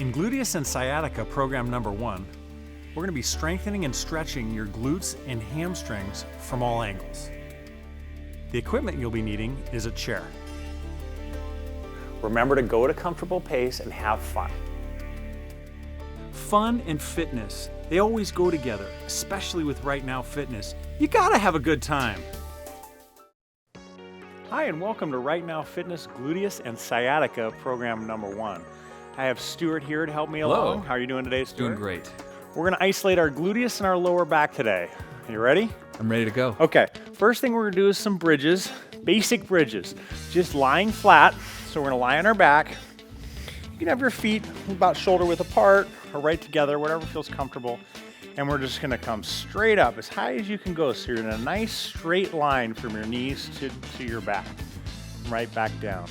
In Gluteus and Sciatica program number 1, we're going to be strengthening and stretching your glutes and hamstrings from all angles. The equipment you'll be needing is a chair. Remember to go at a comfortable pace and have fun. Fun and fitness, they always go together, especially with Wright Now Fitness. You gotta have a good time. Hi, and welcome to Wright Now Fitness Gluteus and Sciatica program number 1. I have Stuart here to help me along. How are you doing today, Stuart? Doing great. We're gonna isolate our gluteus and our lower back today. You ready? I'm ready to go. Okay, first thing we're gonna do is some bridges, basic bridges. Just lying flat, so we're gonna lie on our back. You can have your feet about shoulder width apart or right together, whatever feels comfortable. And we're just gonna come straight up as high as you can go. So you're in a nice straight line from your knees to your back, right back down.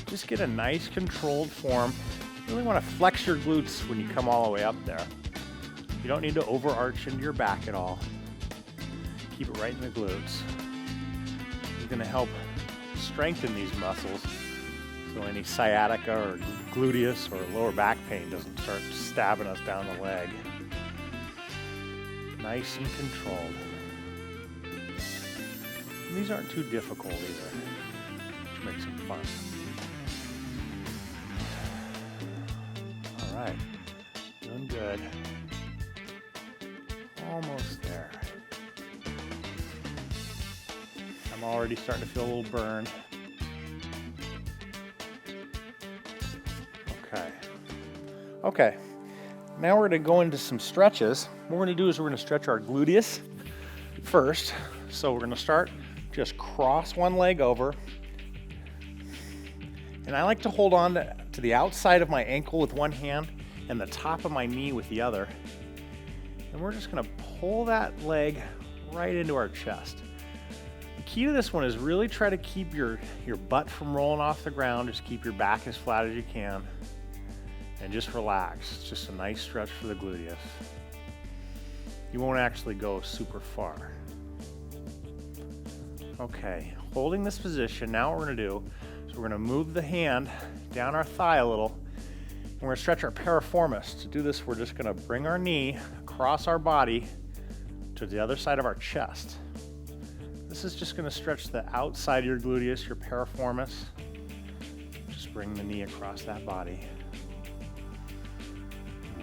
Just get a nice controlled form. You really wanna flex your glutes when you come all the way up there. You don't need to overarch into your back at all. Keep it right in the glutes. It's gonna help strengthen these muscles so any sciatica or gluteus or lower back pain doesn't start stabbing us down the leg. Nice and controlled. And these aren't too difficult either, which makes them fun. All right, doing good. Almost there. I'm already starting to feel a little burn. Okay, now we're gonna go into some stretches. What we're gonna do is we're gonna stretch our gluteus first. So we're gonna start, just cross one leg over. And I like to hold on to the outside of my ankle with one hand and the top of my knee with the other. And we're just gonna pull that leg right into our chest. The key to this one is really try to keep your butt from rolling off the ground. Just keep your back as flat as you can. And just relax. It's just a nice stretch for the gluteus. You won't actually go super far. Okay, holding this position, now what we're gonna do is we're gonna move the hand down our thigh a little. And we're gonna stretch our piriformis. To do this, we're just gonna bring our knee across our body to the other side of our chest. This is just gonna stretch the outside of your gluteus, your piriformis. Just bring the knee across that body.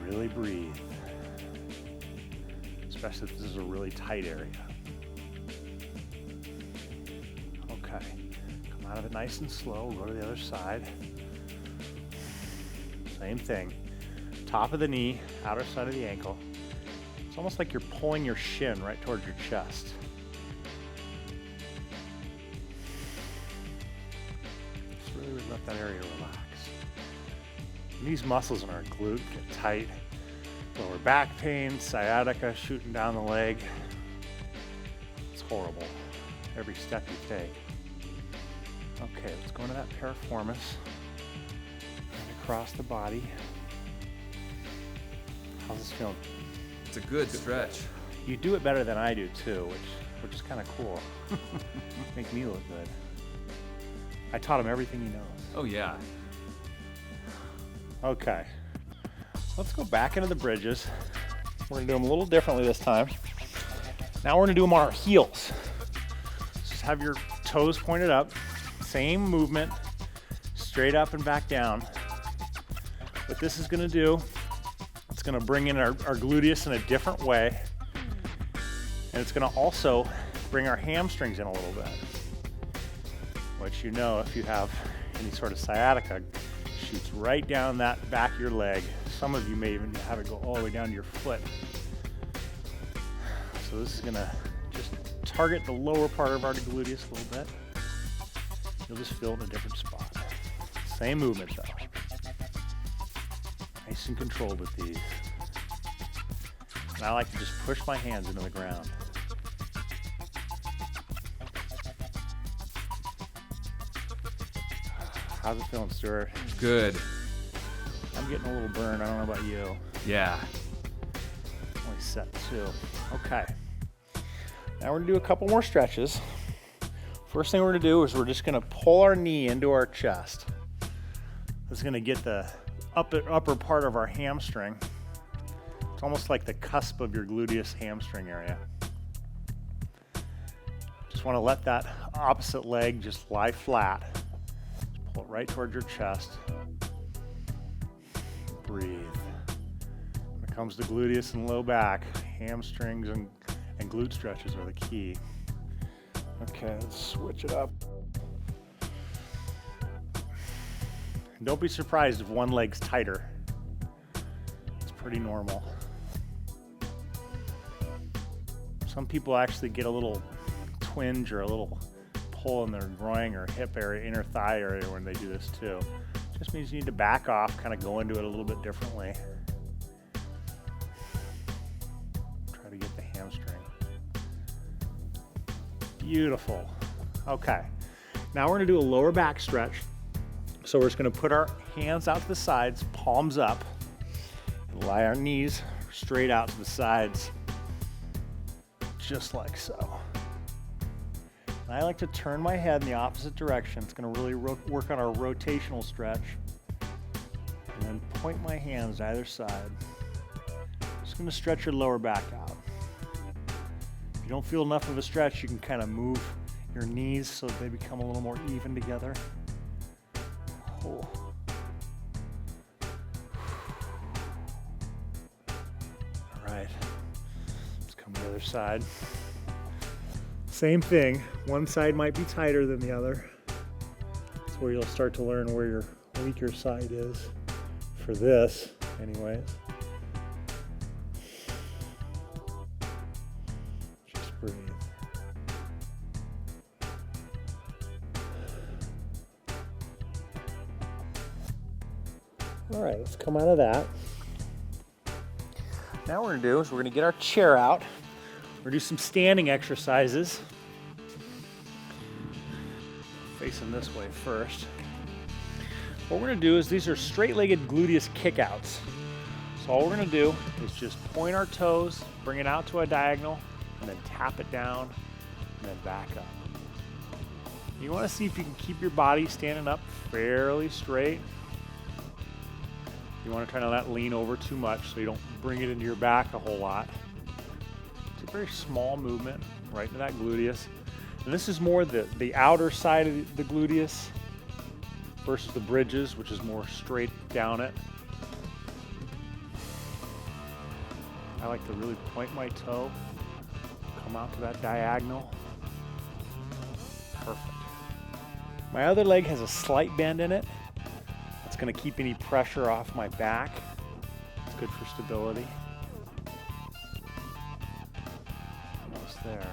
Really breathe, especially if this is a really tight area. Okay, come out of it nice and slow, go to the other side. Same thing, top of the knee, outer side of the ankle. It's almost like you're pulling your shin right towards your chest. Just really let that area relax. These muscles in our glute get tight. Lower back pain, sciatica shooting down the leg. It's horrible, every step you take. Okay, let's go into that piriformis and across the body. How's this feeling? It's a good stretch. You do it better than I do too, which is kind of cool. Make me look good. I taught him everything he knows. Oh yeah. Okay, let's go back into the bridges. We're gonna do them a little differently this time. Now we're gonna do them on our heels. Just have your toes pointed up, same movement, straight up and back down. What this is gonna do, it's gonna bring in our gluteus in a different way, and it's gonna also bring our hamstrings in a little bit, which you know if you have any sort of sciatica, shoots right down that back of your leg. Some of you may even have it go all the way down to your foot. So this is gonna just target the lower part of our gluteus a little bit. You'll just feel it in a different spot. Same movement though. Nice and controlled with these. And I like to just push my hands into the ground. How's it feeling, Stuart? Good. I'm getting a little burned. I don't know about you. Yeah. Only set 2. Okay. Now we're gonna do a couple more stretches. First thing we're gonna do is we're just gonna pull our knee into our chest. This is gonna get the upper part of our hamstring. It's almost like the cusp of your gluteus hamstring area. Just want to let that opposite leg just lie flat. Just pull it right towards your chest. Breathe. When it comes to gluteus and low back, hamstrings and glute stretches are the key. Okay, let's switch it up. And don't be surprised if one leg's tighter. It's pretty normal. Some people actually get a little twinge or a little pull in their groin or hip area, inner thigh area when they do this too. Just means you need to back off, kind of go into it a little bit differently. Try to get the hamstring. Beautiful. Okay, now we're gonna do a lower back stretch. So we're just gonna put our hands out to the sides, palms up, and lie our knees straight out to the sides, just like so. And I like to turn my head in the opposite direction. It's gonna really work on our rotational stretch. And then point my hands to either side. Just gonna stretch your lower back out. If you don't feel enough of a stretch, you can kind of move your knees so that they become a little more even together. Oh. All right, let's come to the other side. Same thing, one side might be tighter than the other. That's where you'll start to learn where your weaker side is, for this anyways. Just breathe. All right, let's come out of that. Now what we're gonna do is we're gonna get our chair out. We're gonna do some standing exercises. Facing this way first. What we're gonna do is these are straight-legged gluteus kickouts. So all we're gonna do is just point our toes, bring it out to a diagonal, and then tap it down, and then back up. You wanna see if you can keep your body standing up fairly straight. You want to try to not lean over too much so you don't bring it into your back a whole lot. It's a very small movement right into that gluteus. And this is more the outer side of the gluteus versus the bridges, which is more straight down it. I like to really point my toe, come out to that diagonal. Perfect. My other leg has a slight bend in it. It's going to keep any pressure off my back. It's good for stability. Almost there.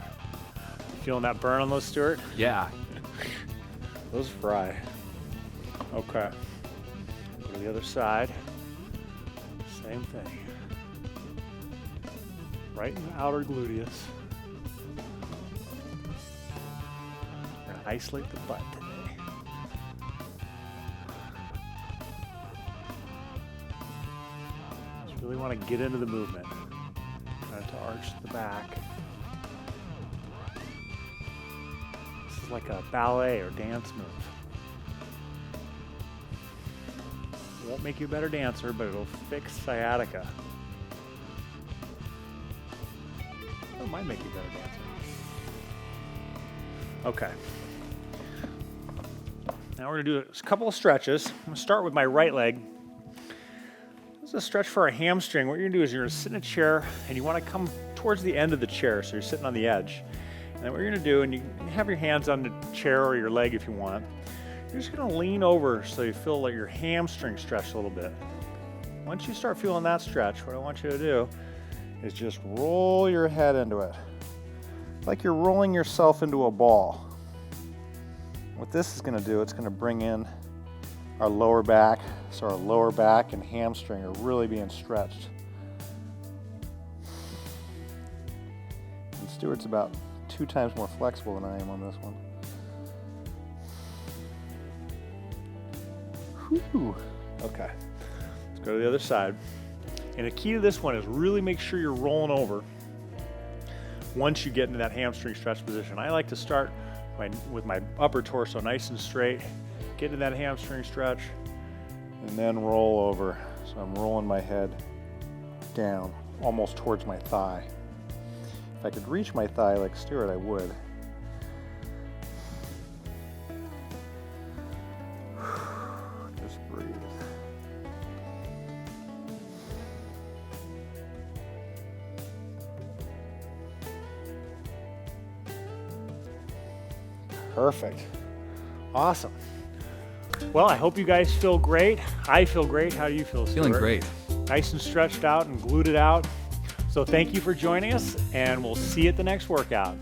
You feeling that burn on those, Stuart? Yeah. Those fry. Okay. Go to the other side. Same thing. Right in the outer gluteus. We're going to isolate the butt today. Really want to get into the movement. Try to arch the back. This is like a ballet or dance move. It won't make you a better dancer, but it'll fix sciatica. It might make you a better dancer. Okay. Now we're going to do a couple of stretches. I'm going to start with my right leg. This is a stretch for our hamstring. What you're gonna do is you're gonna sit in a chair and you wanna come towards the end of the chair, so you're sitting on the edge. And then what you're gonna do, and you can have your hands on the chair or your leg if you want, you're just gonna lean over so you feel like your hamstring stretched a little bit. Once you start feeling that stretch, what I want you to do is just roll your head into it. Like you're rolling yourself into a ball. What this is gonna do, it's gonna bring in our lower back, so our lower back and hamstring are really being stretched. And Stuart's about 2 times more flexible than I am on this one. Whew. Okay, let's go to the other side. And the key to this one is really make sure you're rolling over once you get into that hamstring stretch position. I like to start with my upper torso nice and straight, get into that hamstring stretch, and then roll over. So I'm rolling my head down, almost towards my thigh. If I could reach my thigh like Stuart, I would. Just breathe. Perfect. Awesome. Well, I hope you guys feel great. I feel great. How do you feel, Stuart? Feeling great. Nice and stretched out and gluted out. So thank you for joining us, and we'll see you at the next workout.